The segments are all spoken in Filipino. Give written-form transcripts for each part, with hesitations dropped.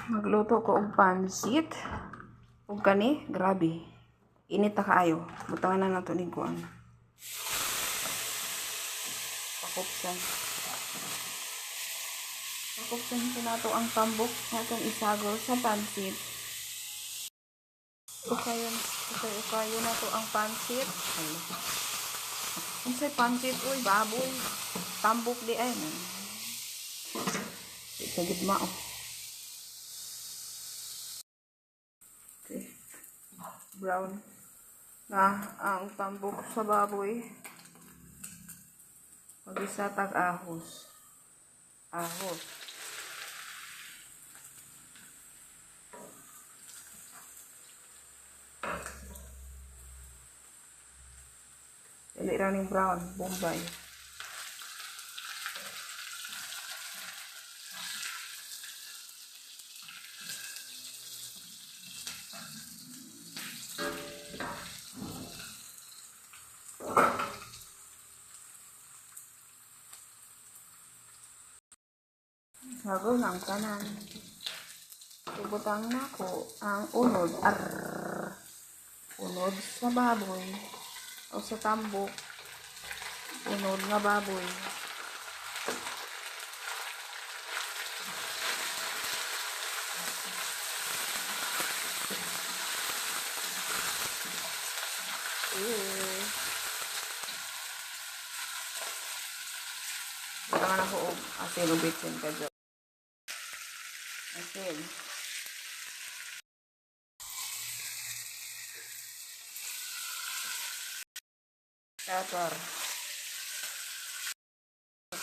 Magluto ko og pansit. Ug kani, grabe. Init ta kaayo. Butangan na nato ni kuan. Pakupsan. Pakupsan ko nato ang tambok natong isagol sa pansit. Ukayon nato ang pansit. Unsay pansit uy, baboy. Tambok di ay. Sa gitma oh. Brown na ang tambok sa baboy. Pag-isa tag-ahos. Ahos. Dili ra ning brown, bombay. Bago ng kanan. Ibutang na ko ang unod. Unod sa baboy. O sa tambok. Unod nga baboy. Butangan ako og asin ug bitsin ka dyan. Asin. Pepper.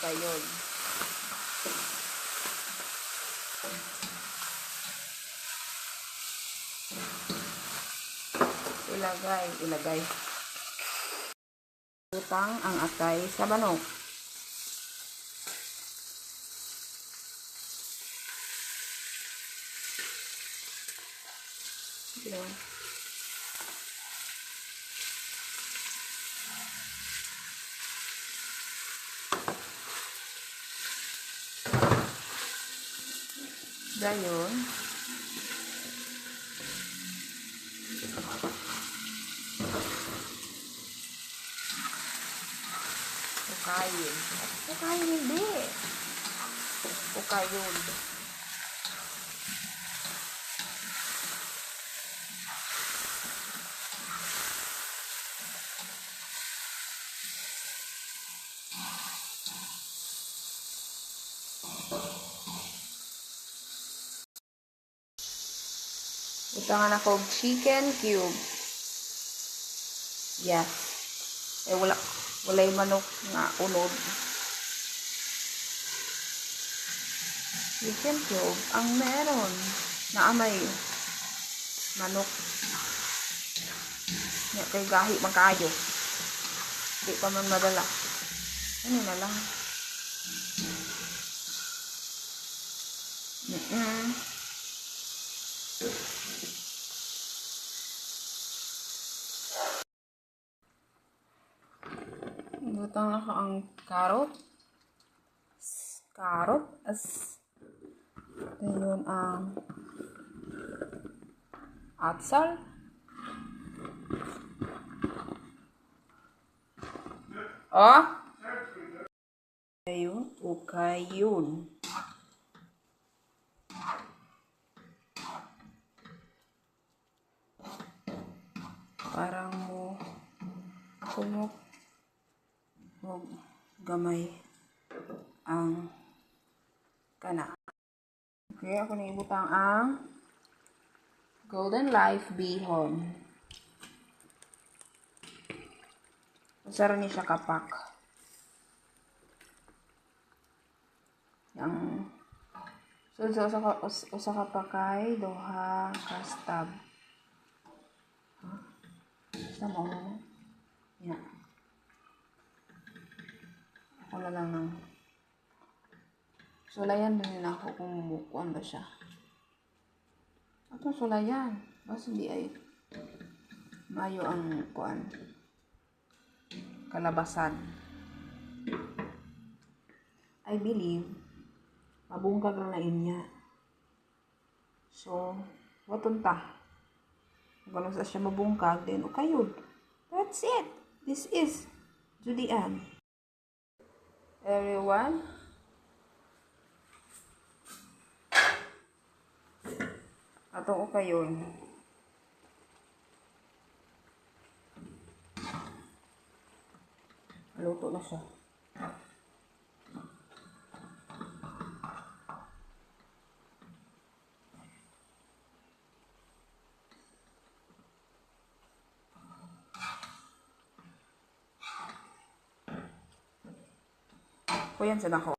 Kayon. Ilagay. Butang ang atay sa manok. Dayon. Ukayin hindi. Ukayon. Butangan ako og chicken cube. Yes. Walay manok nga unod. Chicken cube ang meron na amay manok. Nya kay gahi magkaayo. Di pa man madala. Ano na lang. Butang na ko ang carrot. Ayun ang atsal. Oh. Ayun, ukayon. Parang mo sumok gamay ang kana. Okay, ako na ibutang ang Golden Life bihon. Masara ni siya kapak. Yang usa ka pakay duha ka stab. Sama mo. Yeah. Ako na lang ng sulayan din na ako kung bukuan ba siya. Ito sulayan. Basta hindi ay mayo ang kuan. Kalabasan. I believe mabungkag lang na inya. So, waton ta. Kung sa siya mabungkag, then ukayod. That's it. This is Julian. Everyone, atong ukayon. Luto na siya. Kuyan sa nako.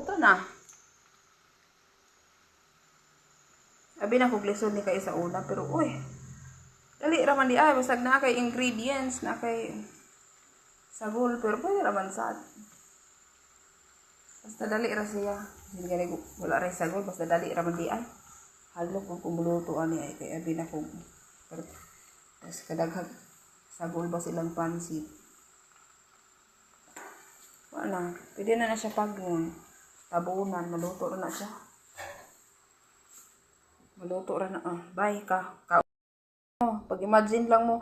Ito na. Abi na kog lesson ni kay sa una pero uy. Dali raman di ay basag na kay ingredients na kay sagol pero pwede raman sad. Basta dali ra siya. Hindi ko wala ra sagol basta dali raman di ay. Halo kung kumuluto ani ay kay abi na kog pero tas kadaghag sagol ba silang pansit. Wala. Pwede na siya pagnon. Tabunan, maluto ra na siya. Maluto ra na. Bye ka. Pag-imagine lang mo,